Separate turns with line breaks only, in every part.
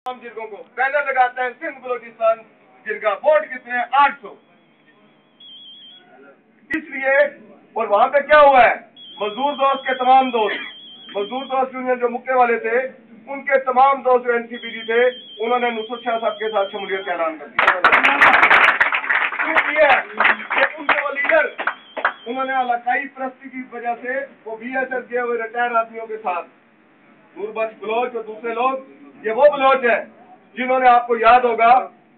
तमाम जिरगों को बैनर लगाते हैं सिंध बलोचिस्तान जिरगा, वोट कितने हैं? 800। इसलिए और वहां पे क्या हुआ है, मजदूर दोस्त के तमाम दोस्त, मजदूर दोस्त यूनियन जो मुक्के वाले थे, उनके तमाम दोस्त जो एनसीपीजी थे, उन्होंने नुसरत शाह साहब के साथ शमूलियत का ऐलान कर दिया। उनके वो लीडर, उन्होंने इलाकाई परस्ती की वजह से वो बीएसएफ के हुए रिटायर्ड आदमियों के साथ, नूरबख्श बलोच और दूसरे लोग, ये वो बलोच है जिन्होंने, आपको याद होगा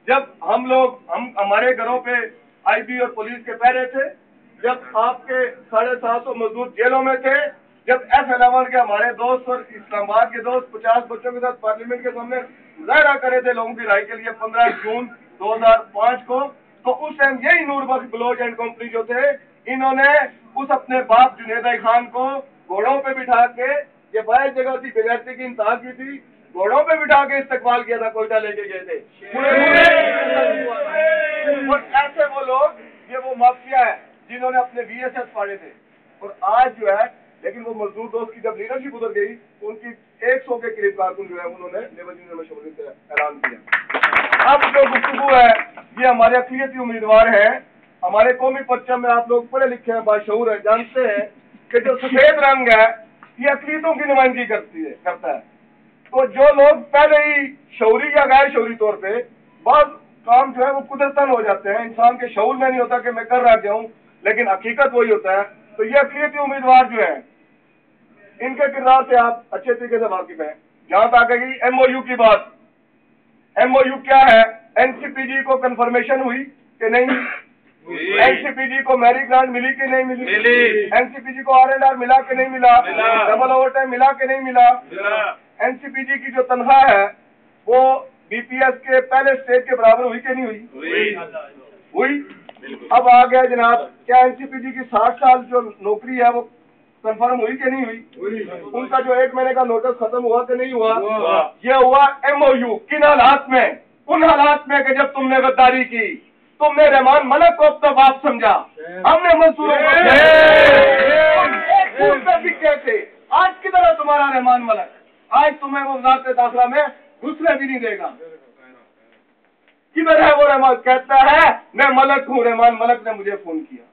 जब हमारे घरों पे आईबी और पुलिस के पहरे थे, जब आपके 750 मजदूर जेलों में थे, जब F11 के हमारे दोस्त और इस्लामाबाद के दोस्त 50 बच्चों के साथ पार्लियामेंट के सामने मुजाहरा करे थे लोगों की राय के लिए 15 जून 2005 को, तो उस टाइम यही नूरबख्श बलोच एंड कंपनी जो थे, इन्होंने उस अपने बाप जुनैद आई खान को घोड़ों पे बिठा के, ये बाहर जगह थी, बेगैरती की इंतहा की थी, घोड़ों पे बिठा के इस्तकबाल किया था, कोयटा लेके गए थे। और ऐसे वो लोग, ये वो माफिया है जिन्होंने अपने बीएसएफ फाड़े थे। और आज जो है, लेकिन वो मजदूर दोस्त की जब लीडरशिप उधर गई, तो उनकी 100 के करीब कारकुन जो है उन्होंने लेबर यूनियन में शमूलियत का ऐलान किया। अब जो गुफ्तगू है, ये हमारे अक़लियती उम्मीदवार हैं, हमारे कौमी परचम में आप लोग पढ़े लिखे हैं, बाशऊर है, जानते हैं कि जो सफेद रंग है ये अक़लियतों की नुमाइंदगी करता है। तो जो लोग पहले ही शौरी या गैर शौरी तौर पे बहुत काम जो है वो कुदरतन हो जाते हैं, इंसान के शऊर में नहीं होता कि मैं कर रहा जाऊं, लेकिन हकीकत वही होता है। तो ये अक़लियती उम्मीदवार जो है, इनके किरदार से आप अच्छे तरीके से वाकिफ हैं। जहां तक आ गई एमओयू की बात, एमओयू क्या है? एनसीपीजी को कंफर्मेशन हुई कि नहीं? एनसीपीजी को मैरी ग्रांट मिली कि नहीं मिली? एनसीपीजी को R&R मिला कि नहीं मिला? डबल ओवरटाइम मिला कि नहीं मिला? एनसीपीजी की जो तनख्वाह है वो बीपीएस के पहले स्टेज के बराबर हुई कि नहीं हुई? अब आ गया जनाब, क्या एनसीपीजी की 60 साल जो नौकरी है वो कंफर्म हुई कि नहीं हुई? उनका जो 1 महीने का नोटिस खत्म हुआ कि नहीं हुआ? ये हुआ एमओयू। किन हालात में? उन हालात में कि जब तुमने गद्दारी की, तुमने रहमान मलक को अपना बाप समझा, हमने मजदूरों को बिके थे। आज की तरह तुम्हारा रहमान मलक, आज तुम्हें वो वज़ारत दाखिला में घुसने भी नहीं देगा। किधर है वो रहमान? कहता है मैं मलक हूँ, रहमान मलक ने मुझे फोन किया।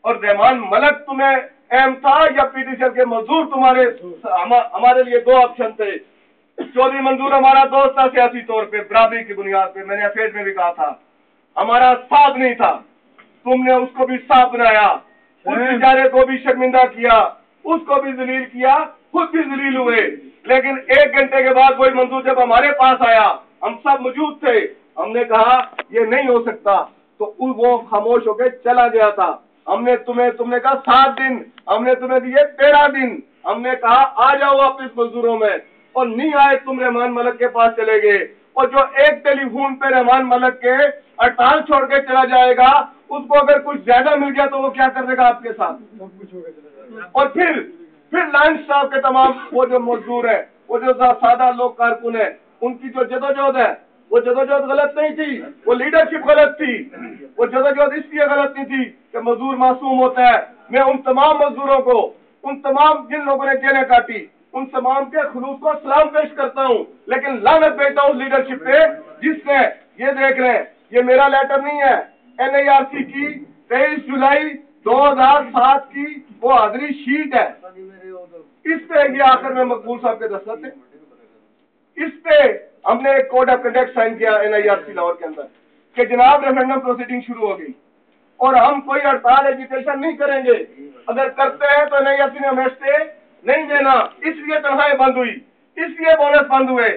और रहमान मलक तुम्हें अहम था या पीटीसीएल के मजदूर तुम्हारे? हमारे लिए 2 ऑप्शन थे। चौधरी मंजूर हमारा दोस्त था सियासी तौर पे, बराबरी की बुनियाद पे, मैंने अफेयर में भी कहा था, हमारा साथ नहीं था, तुमने उसको भी साथ बनाया, उस बेचारे को भी शर्मिंदा किया, उसको भी जलील किया, खुद भी जलील हुए। लेकिन 1 घंटे के बाद वही मंजूर जब हमारे पास आया, हम सब मौजूद थे, हमने कहा ये नहीं हो सकता, तो वो खामोश होकर चला गया था। तुमने कहा 7 दिन, हमने तुम्हें दिए 13 दिन, हमने कहा आ जाओ वापिस मजदूरों में, और नहीं आए, तुम रहमान मलक के पास चले गए। और जो एक टेलीफोन पे रहमान मलक के हड़ताल छोड़ के चला जाएगा, उसको अगर कुछ ज्यादा मिल गया तो वो क्या कर देगा आपके साथ? और फिर लाइन स्टाफ के तमाम वो जो मजदूर है, वो जो सादा लोग कारकुन है, उनकी जो जदोजहद है, वो जदोजहद गलत नहीं थी, वो लीडरशिप गलत थी। वो जदोजहद इसलिए गलत नहीं थी कि मजदूर मासूम होता है। मैं उन तमाम मजदूरों को, उन तमाम जिन लोगों ने जेलें काटी, उन तमाम के खुलूस को सलाम पेश करता हूँ, लेकिन लानत भेजता हूँ लीडरशिप पे जिसने, ये देख रहे हैं, ये मेरा लेटर नहीं है, NIRC की 23 जुलाई 2007 की वो हाजिरी शीट है। इस पे ये आकर में मकबूल साहब के दस्तखत थे। इस पे हमने एक कोड ऑफ कंडक्ट साइन किया NIRC लाहौर के अंदर कि जनाब रेफरेंडम प्रोसीडिंग शुरू हो गई और हम कोई हड़ताल एजुकेशन नहीं करेंगे, अगर करते हैं तो NIRC ने हमें स्टे नहीं देना। इसलिए तनख्वाहें बंद हुई, इसलिए बोनस बंद हुए।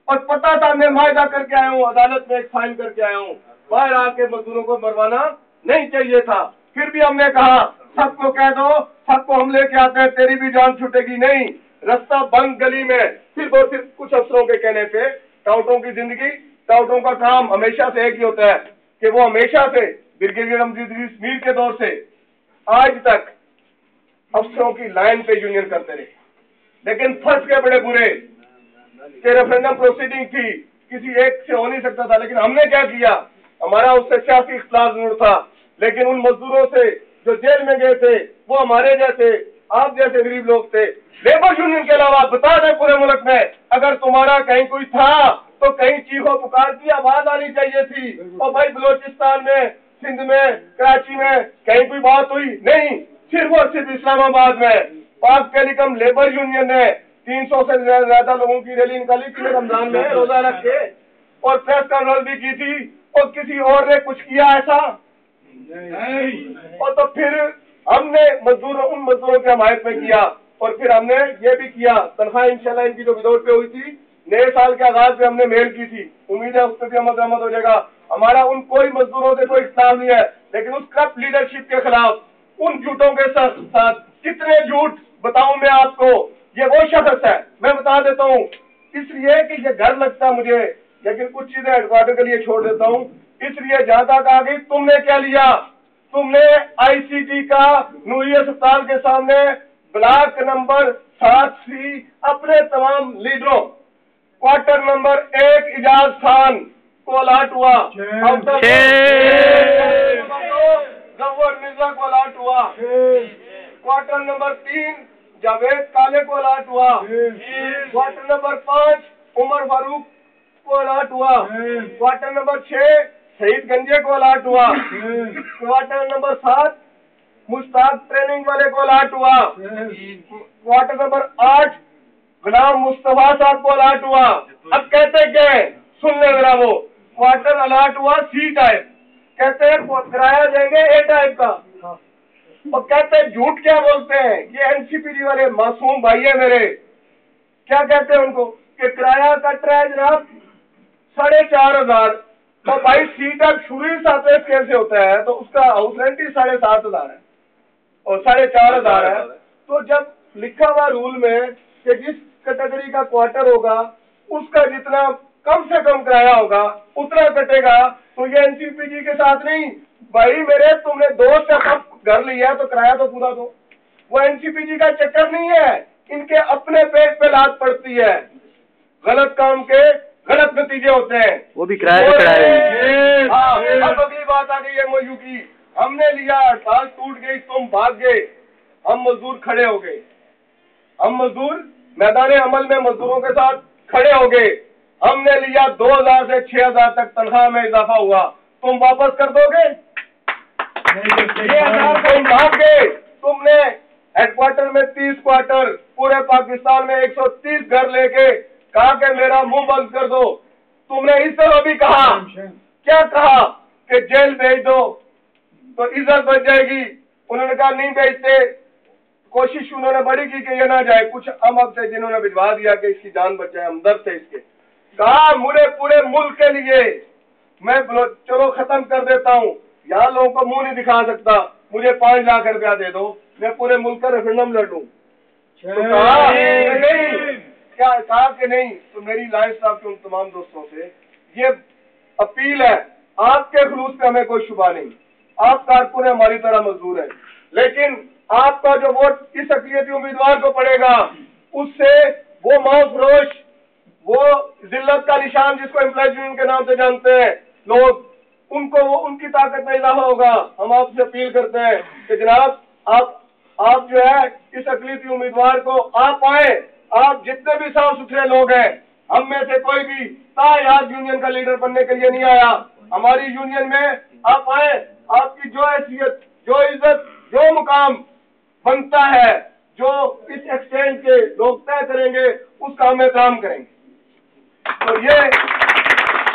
और पता था, मैं मायदा करके आया हूँ, अदालत में एक फाइल करके आया हूँ, बाहर आके मजदूरों को मरवाना नहीं चाहिए था। फिर भी हमने कहा सबको कह दो, सबको हम लेके आते हैं, तेरी भी जान छूटेगी नहीं। रास्ता बंद गली में, सिर्फ और सिर्फ कुछ अफसरों के कहने पे, टाउटों की जिंदगी, टाउटों का काम हमेशा से एक ही होता है कि वो हमेशा से ब्रिगेडियर इदरीस मीर के दौर से आज तक अफसरों की लाइन पे यूनियन करते रहे। लेकिन फंस के बड़े बुरे कि रेफरेंडम प्रोसीडिंग थी, किसी एक से हो नहीं सकता था। लेकिन हमने क्या किया, हमारा उससे सियासी इख्तिलाफ जरूर था, लेकिन उन मजदूरों से जो जेल में गए थे, वो हमारे जैसे आप जैसे गरीब लोग थे। लेबर यूनियन के अलावा बता दें पूरे मुल्क में अगर तुम्हारा कहीं कोई था तो कहीं चीखो पुकार की आवाज आनी चाहिए थी। और भाई बलोचिस्तान में, सिंध में, कराची में कहीं कोई बात हुई नहीं, सिर्फ और सिर्फ इस्लामाबाद में पाक टेलीकॉम लेबर यूनियन ने 300 से ज्यादा लोगों की रैली निकाली थी रमजान में रोजा रख के, और प्रेस कॉन्फ्रेंस भी की थी, और किसी और ने कुछ किया ऐसा नहीं। और तो फिर हमने उन मजदूरों की हमायत में किया, और फिर हमने ये भी किया तनख्वाह इंशाल्लाह इनकी जो विदाउट पे हुई थी नए साल के आगाज पे हमने मेल की थी, उम्मीद है उस पर भी अमल दरामद हो जाएगा। हमारा उन कोई मजदूरों से कोई इख्तिलाफ नहीं है, लेकिन उस करप्ट लीडरशिप के खिलाफ उन झूठों के साथ कितने झूठ बताऊं मैं आपको। ये वो शख्स है, मैं बता देता हूँ, इसलिए कि ये घर लगता है मुझे, लेकिन कुछ चीजें हेडक्वार्टर के लिए छोड़ देता हूँ। इसलिए ज्यादा कहा गई तुमने क्या लिया, तुमने आईसीटी का नूरी अस्पताल के सामने ब्लॉक नंबर 7C अपने तमाम लीडरों, क्वार्टर नंबर 1 इजाज खान को अलाट हुआ, गव्वर मिर्जा को अलाट हुआ, क्वार्टर नंबर 3 जावेद काले को अलाट हुआ, क्वार्टर नंबर 5 उमर फारूक को अलाट हुआ, क्वार्टर नंबर 6 शहीद गंजे को अलाट हुआ, क्वार्टर नंबर 7 मुश्ताक ट्रेनिंग वाले को अलाट हुआ, क्वार्टर नंबर 8 गुलाम मुस्तफा साहब को अलाट हुआ। अब कहते क्या है, सुन ले जरा, वो क्वार्टर अलाट हुआ C टाइप, कहते हैं किराया देंगे A टाइप का, और कहते हैं झूठ क्या बोलते हैं ये एनसीपीडी वाले मासूम भाई है मेरे, क्या कहते हैं उनको कि किराया कट रहा है जनाब 4,500, तो भाई C टाइप शुरू ही 7वें स्केल से होता है, तो उसका हाउस रेंट ही 7,500 है और 4,500 है। तो जब लिखा हुआ रूल में कि जिस कैटेगरी का क्वार्टर होगा उसका जितना कम से कम किराया होगा उतना कटेगा, तो ये एनसीपीजी के साथ नहीं भाई मेरे, तुमने 2 स्टेप अप घर लिया तो किराया तो पूरा दो। वो एनसीपीजी का चक्कर नहीं है, इनके अपने पेट पे लात पड़ती है, गलत काम के गलत नतीजे होते हैं,
वो भी किराया
अब अगली बात आ गई एमओयू की, हमने लिया, हड़ताल टूट गई, तुम भाग गए, हम मजदूर खड़े हो गए, हम मजदूर मैदान अमल में मजदूरों के साथ खड़े हो गए, हमने लिया 2,000 से 6,000 तक तनख्वाह में इजाफा हुआ, तुम वापस कर दोगे? 6,000 तुम भाग गए, तुमने हेडक्वार्टर में 30 क्वार्टर, पूरे पाकिस्तान में 130 घर लेके कहा कि मेरा मुंह बंद कर दो। तुमने इस तरह भी कहा, क्या कहा कि जेल भेज दो तो इज्जत बच जाएगी, उन्होंने कहा नहीं भेजते, कोशिश उन्होंने बड़ी की कि ये ना जाए, कुछ अमब थे जिन्होंने भिजवा दिया कि इसकी जान बच जाए, हमदर्द थे इसके, कहा मुझे पूरे मुल्क के लिए मैं चलो खत्म कर देता हूँ, यहाँ लोगों को मुंह नहीं दिखा सकता, मुझे 5 लाख रुपया दे दो, मैं पूरे मुल्क का रेफरेंडम लड़ूं। तो कहा नहीं, क्या कहा कि नहीं, तो मेरी लाइन साहब के उन तमाम दोस्तों से ये अपील है, आपके खुलूस पे हमें कोई शुबा नहीं, आप कारकुन हमारी तरह मजदूर है, लेकिन आपका जो वोट इस अक़लियती उम्मीदवार को पड़ेगा उससे वो मौजफरोश, वो जिल्लत का निशान जिसको एम्प्लॉयज यूनियन के नाम से जानते हैं लोग, उनको वो उनकी ताकत में इजाफा होगा। हम आपसे अपील करते हैं कि जनाब आप जो है इस अक़लियती उम्मीदवार को आप आए, आप जितने भी साफ सुथरे लोग हैं, हम में से कोई भी तायाद यूनियन का लीडर बनने के लिए नहीं आया, हमारी यूनियन में आप आए, आपकी जो हैसियत, जो इज्जत, जो मुकाम बनता है, जो इस एक्सचेंज के लोग तय करेंगे उसका हम एहतराम करेंगे, तो ये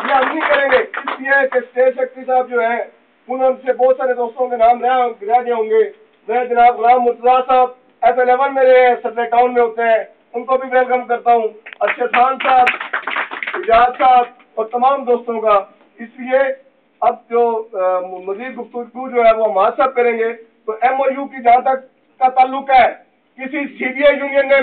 हम नहीं करेंगे। इसलिए कि स्टेट सेक्रेटरी साहब जो है उनसे बहुत सारे दोस्तों के नाम रह गए होंगे, मैं जनाब गुलाम मुर्तजा साहब F11 मेरे सदर टाउन में होते हैं, उनको भी वेलकम करता हूँ, अरशद खान साहब, इजाज साहब और तमाम दोस्तों का। इसलिए अब जो मजीद गुफ्तगू जो है वो हम आज साहब करेंगे। तो MOU की जहाँ तक का ताल्लुक है, किसी सीबीआई यूनियन ने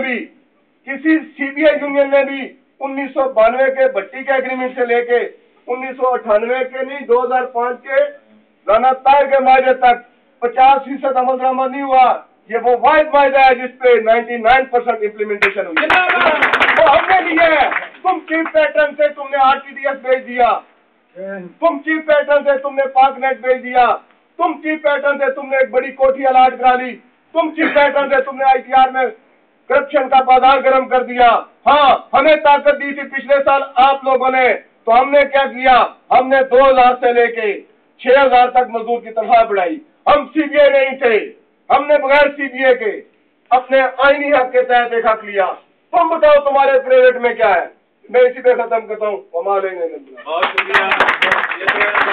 भी 1992 के भट्टी के एग्रीमेंट से लेके 1998 के नहीं 2005 के राना तार के माहे तक 50% अमल दरामद नहीं हुआ। ये वो वाहिद माहिदा है जिसपे 99% इम्प्लीमेंटेशन हुई। वो हमने लिया है। तुम चीफ पैटर्न से तुमने RTDS भेज दिया, तुम चीफ पैटर्न से तुमने पाकनेट भेज दिया, तुम चीफ पैटर्न से तुमने एक बड़ी कोठी अलाट करा ली, तुम चीफ सेक्रेटरी थे, तुमने ITR में करप्शन का बाजार गर्म कर दिया। हाँ, हमें ताकत दी थी पिछले साल आप लोगों ने, तो हमने क्या किया, हमने 2000 से लेके 6000 तक मजदूर की तनख्वाह बढ़ाई। हम CBI नहीं थे, हमने बगैर CBI के अपने आईनी हक के तहत एक हक लिया। तुम बताओ तुम्हारे प्राइवेट में क्या है। मैं इसी पे खत्म करता हूँ।
बहुत शुक्रिया।